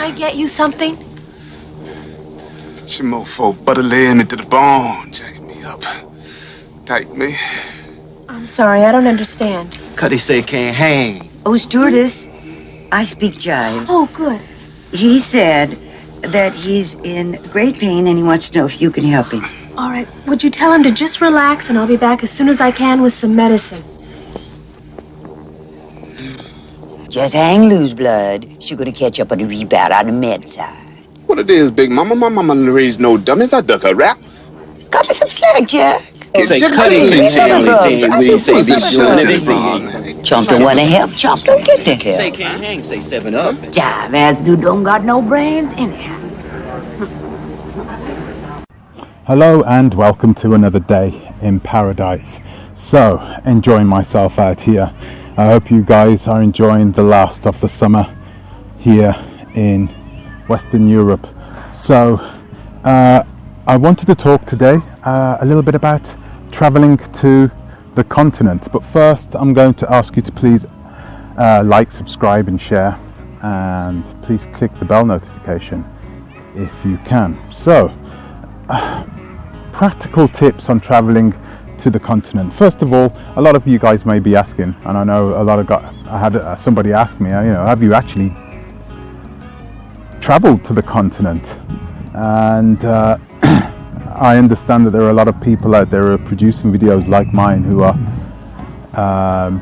Can I get you something? She mofo butter laying me to the bone, jacking me up. Tight me. I'm sorry, I don't understand. Cuddy say can't hang. Oh, stewardess, I speak jive. Oh, good. He said that he's in great pain and he wants to know if you can help him. All right, would you tell him to just relax and I'll be back as soon as I can with some medicine. Just hang loose, blood. She's gonna catch up on the rebound on the med side. What it is, Big Mama? My mama raised no dummies. I duck her rap. Cut me some slack, Jack. Say Cuddy can't hang. We say these doing it. They say Chump don't wanna help. Chump don't get the help. say can't hang. Say 7 Up. Jive ass dude don't got no brains anyhow. Hello and welcome to another day in paradise. So, enjoying myself out here. I hope you guys are enjoying the last of the summer here in Western Europe. So, I wanted to talk today a little bit about traveling to the continent. But first, I'm going to ask you to please like, subscribe and share. And please click the bell notification if you can. So, practical tips on traveling to the continent. First of all, a lot of you guys may be asking, and I know a lot of I had somebody ask me, have you actually traveled to the continent? And I understand that there are a lot of people out there who are producing videos like mine who are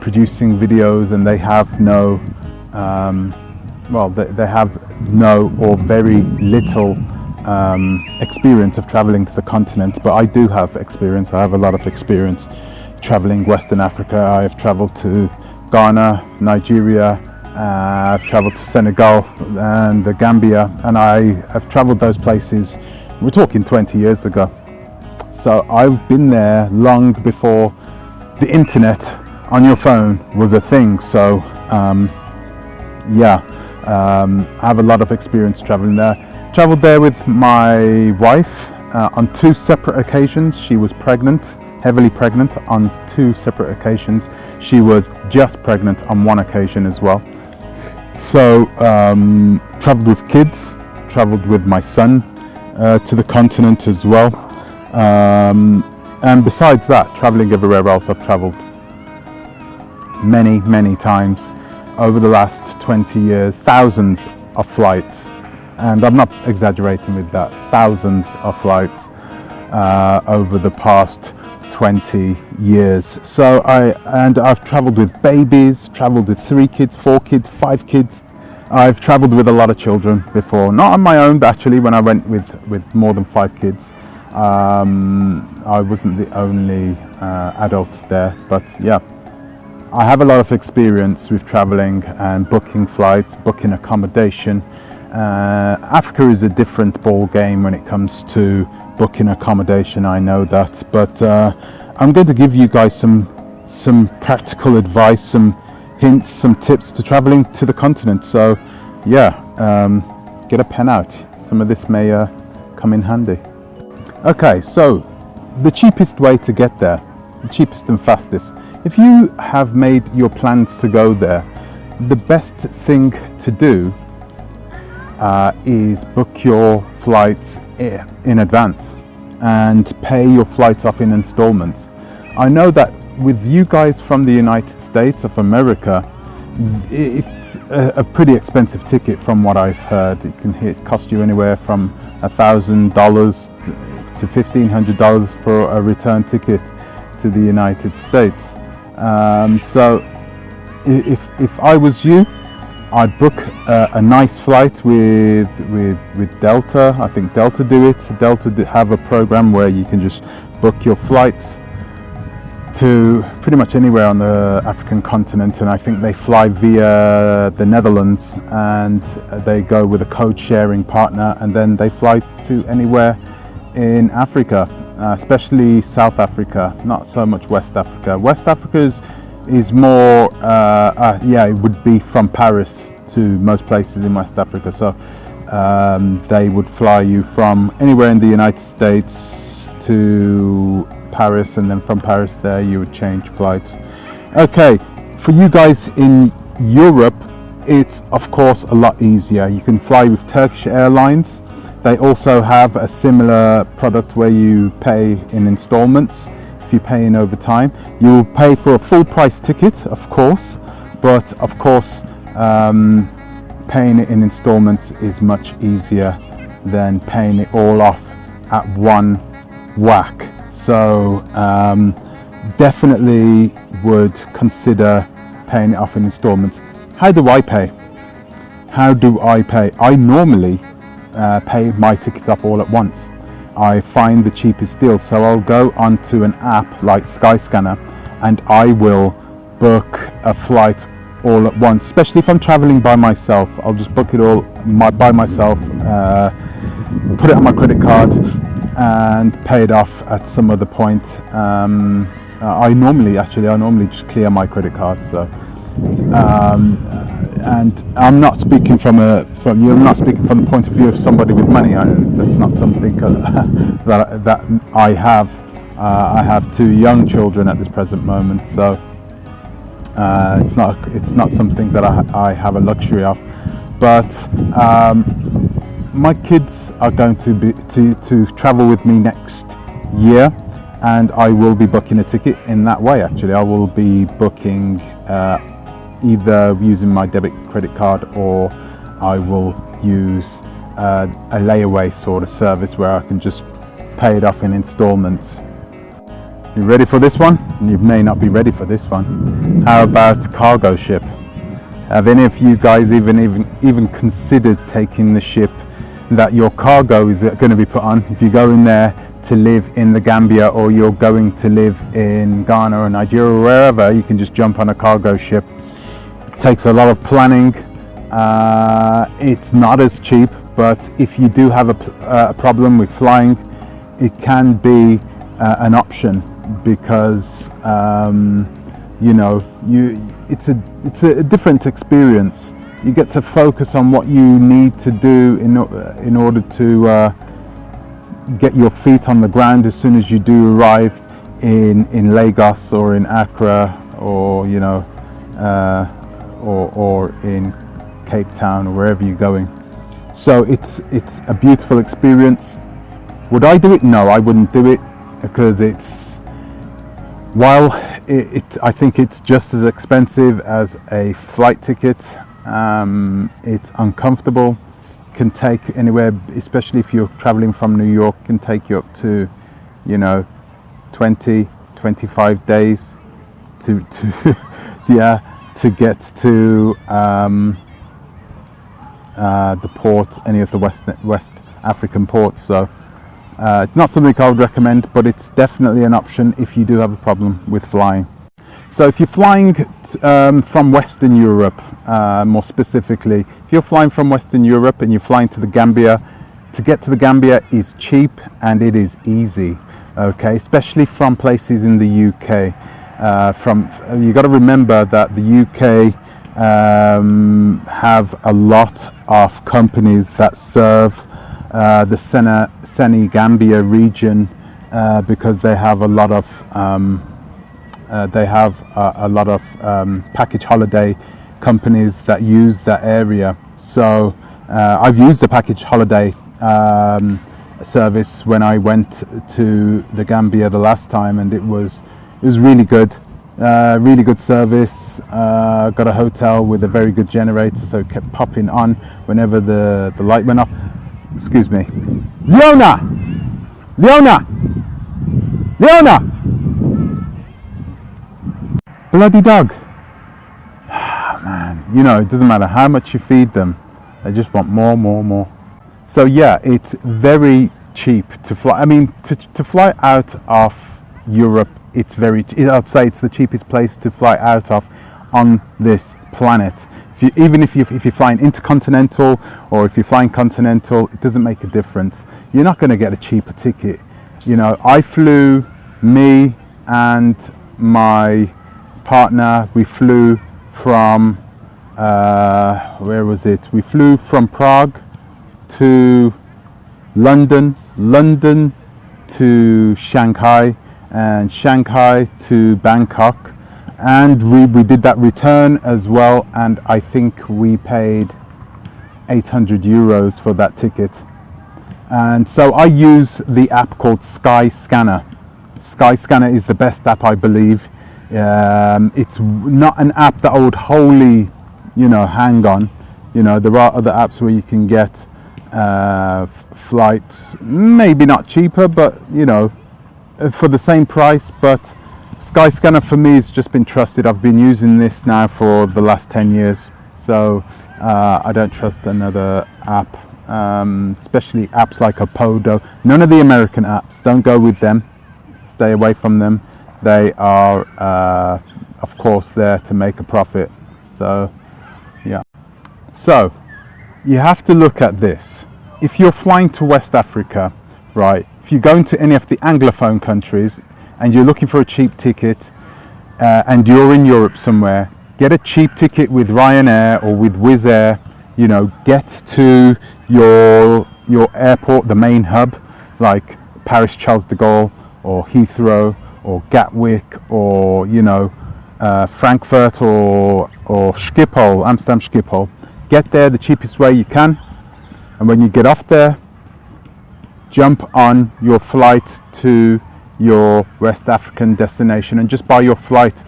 producing videos and they have no they have no or very little experience of traveling to the continent, but I do have experience. I have a lot of experience traveling Western Africa. I have traveled to Ghana, Nigeria, I've traveled to Senegal and the Gambia, and I have traveled those places, we're talking 20 years ago. So I've been there long before the internet on your phone was a thing. So I have a lot of experience traveling there. Traveled there with my wife on 2 separate occasions. She was pregnant, heavily pregnant on 2 separate occasions. She was just pregnant on 1 occasion as well. So traveled with kids, traveled with my son to the continent as well. And besides that, traveling everywhere else, I've traveled many times over the last 20 years, thousands of flights. And I'm not exaggerating with that, thousands of flights over the past 20 years. So I've traveled with babies, traveled with 3 kids, 4 kids, 5 kids. I've traveled with a lot of children before, not on my own, but actually when I went with more than 5 kids. I wasn't the only adult there, but yeah. I have a lot of experience with traveling and booking flights, booking accommodation. Africa is a different ball game when it comes to booking accommodation, I know that, but I'm going to give you guys some practical advice, some hints, some tips to traveling to the continent. So yeah, get a pen out, some of this may come in handy. Okay, so the cheapest way to get there, the cheapest and fastest, if you have made your plans to go there, the best thing to do is book your flights in advance and pay your flights off in installments. I know that with you guys from the United States of America, it's a pretty expensive ticket from what I've heard. It cost you anywhere from $1,000 to $1,500 for a return ticket to the United States. So if I was you, I'd book a nice flight with Delta. I think Delta do it. Delta have a program where you can just book your flights to pretty much anywhere on the African continent, and I think they fly via the Netherlands and they go with a code sharing partner, and then they fly to anywhere in Africa, especially South Africa, not so much West Africa. West Africa is more, it would be from Paris to most places in West Africa. So they would fly you from anywhere in the United States to Paris, and then from Paris there you would change flights. Okay, for you guys in Europe, it's of course a lot easier. You can fly with Turkish Airlines. They also have a similar product where you pay in installments. If you pay in over time, you will pay for a full price ticket, of course, but of course paying it in installments is much easier than paying it all off at one whack. So definitely would consider paying it off in installments. How do I pay? I normally pay my tickets off all at once. I find the cheapest deal, so I'll go onto an app like Skyscanner and I will book a flight all at once, especially if I'm traveling by myself. I'll just book it all by myself, put it on my credit card and pay it off at some other point. I normally just clear my credit card. So and I'm not speaking from the point of view of somebody with money. That's not something that I have. I have 2 young children at this present moment, so it's not something that I have a luxury of. But my kids are going to travel with me next year, and I will be booking a ticket in that way. Actually, I will be booking either using my debit credit card, or I will use a layaway sort of service where I can just pay it off in installments. You ready for this one? You may not be ready for this one. How about cargo ship? Have any of you guys even considered taking the ship that your cargo is going to be put on? If you go in there to live in the Gambia, or you're going to live in Ghana or Nigeria or wherever, you can just jump on a cargo ship. It takes a lot of planning. It's not as cheap, but if you do have a problem with flying, it can be an option, because it's a different experience. You get to focus on what you need to do in order to get your feet on the ground as soon as you do arrive in Lagos or in Accra, or or in Cape Town, or wherever you're going. So it's a beautiful experience. Would I do it? No, I wouldn't do it, because I think it's just as expensive as a flight ticket. It's uncomfortable, can take anywhere, especially if you're traveling from New York, can take you up to 20-25 days to get to the port, any of the West African ports. So it's not something I would recommend, but it's definitely an option if you do have a problem with flying. So if you're flying from Western Europe, more specifically, if you're flying from Western Europe and you're flying to the Gambia, to get to the Gambia is cheap and it is easy, okay, especially from places in the UK. You got to remember that the UK have a lot of companies that serve the Senegambia region, because they have a lot of package holiday companies that use that area. So I've used the package holiday service when I went to the Gambia the last time, and it was really good. Really good service. Got a hotel with a very good generator, so it kept popping on whenever the light went off. Excuse me. Leona! Bloody dog. Man, it doesn't matter how much you feed them, they just want more. So yeah, it's very cheap to fly. I mean, to fly out of Europe, I'd say it's the cheapest place to fly out of on this planet. Even if you're flying intercontinental, or if you're flying continental, it doesn't make a difference. You're not going to get a cheaper ticket. Me and my partner, we flew from where was it? We flew from Prague to London to Shanghai, and Shanghai to Bangkok, and we did that return as well, and I think we paid 800 euros for that ticket. And so I use the app called Skyscanner. Skyscanner is the best app, I believe. It's not an app that I would wholly, hang on. There are other apps where you can get flights, maybe not cheaper, but for the same price. But Skyscanner for me has just been trusted. I've been using this now for the last 10 years, so I don't trust another app, especially apps like Apodo. None of the American apps, don't go with them, stay away from them. They are of course there to make a profit. So yeah, so you have to look at this. If you're flying to West Africa, right, if you go into any of the Anglophone countries and you're looking for a cheap ticket, and you're in Europe somewhere, get a cheap ticket with Ryanair or with Wizz Air. Get to your airport, the main hub, like Paris Charles de Gaulle or Heathrow or Gatwick or Frankfurt or Schiphol, Amsterdam Schiphol. Get there the cheapest way you can, and when you get off there, jump on your flight to your West African destination and just buy your flight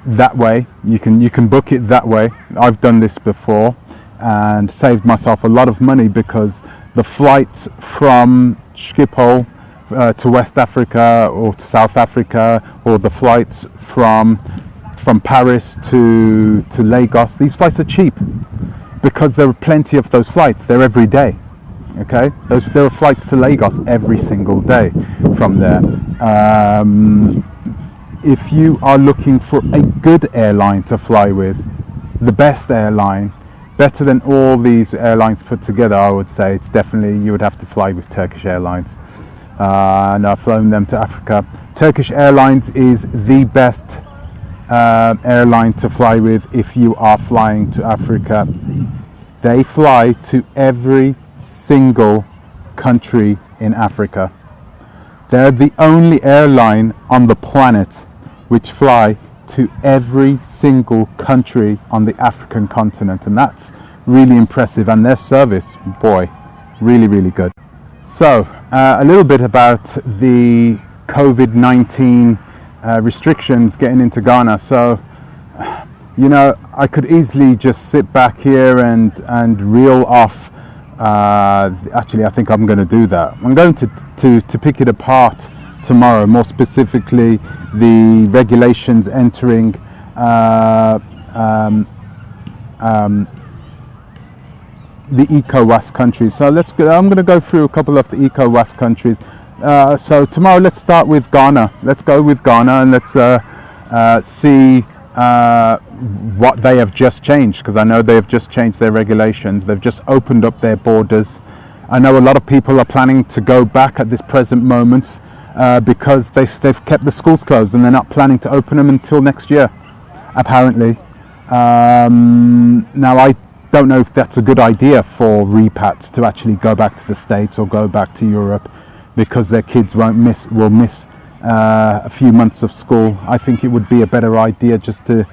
that way. You can book it that way. I've done this before and saved myself a lot of money, because the flight from Schiphol to West Africa or to South Africa, or the flights from Paris to Lagos, these flights are cheap because there are plenty of those flights. They're every day. Okay, there are flights to Lagos every single day from there. If you are looking for a good airline to fly with, the best airline, better than all these airlines put together, I would say it's definitely, you would have to fly with Turkish Airlines. And I've flown them to Africa. Turkish Airlines is the best airline to fly with if you are flying to Africa. They fly to every single country in Africa. They're the only airline on the planet which fly to every single country on the African continent, and that's really impressive. And their service, boy, really, really good. So a little bit about the COVID-19 restrictions getting into Ghana. So I could easily just sit back here and reel off. Actually, I think I'm going to do that. I'm going to pick it apart tomorrow, more specifically the regulations entering the ECOWAS countries. So I'm going to go through a couple of the ECOWAS countries. So tomorrow, let's start with Ghana. Let's go with Ghana and let's see what they have just changed, because I know they have just changed their regulations. They've just opened up their borders. I know a lot of people are planning to go back at this present moment because they've kept the schools closed and they're not planning to open them until next year, apparently. Now, I don't know if that's a good idea for repats to actually go back to the States or go back to Europe, because their kids will miss a few months of school. I think it would be a better idea just to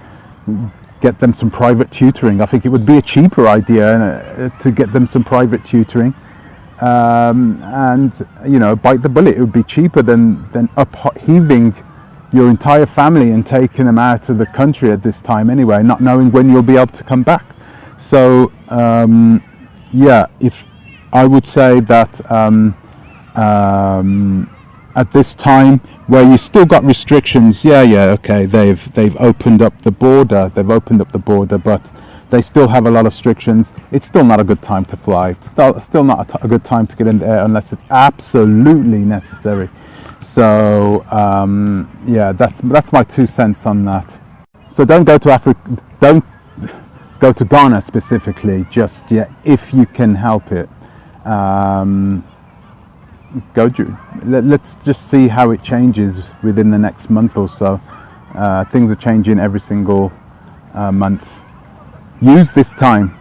get them some private tutoring. I think it would be a cheaper idea to get them some private tutoring, and bite the bullet. It would be cheaper than upheaving your entire family and taking them out of the country at this time anyway, not knowing when you'll be able to come back. So if I would say that at this time where you still got restrictions, okay, they've opened up the border, but they still have a lot of restrictions. It's still not a good time to fly. It's still not a good time to get in the air unless it's absolutely necessary. So that's my 2 cents on that. So don't go to Africa, don't go to Ghana specifically just yet, if you can help it. Let's just see how it changes within the next month or so. Things are changing every single month. Use this time.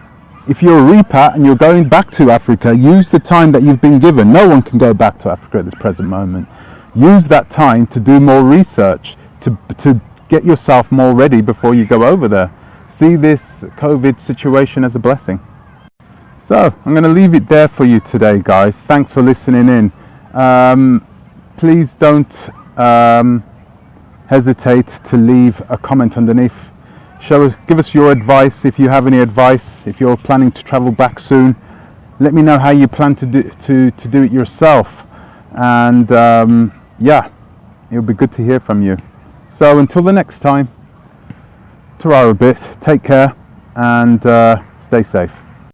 If you're a repat and you're going back to Africa, use the time that you've been given. No one can go back to Africa at this present moment. Use that time to do more research, to get yourself more ready before you go over there. See this COVID situation as a blessing. So I'm going to leave it there for you today, guys. Thanks for listening in. Please don't hesitate to leave a comment underneath. Give us your advice if you have any advice. If you're planning to travel back soon, let me know how you plan to do it yourself. And yeah, it'll be good to hear from you. So until the next time, ta-ra a bit, take care, and stay safe.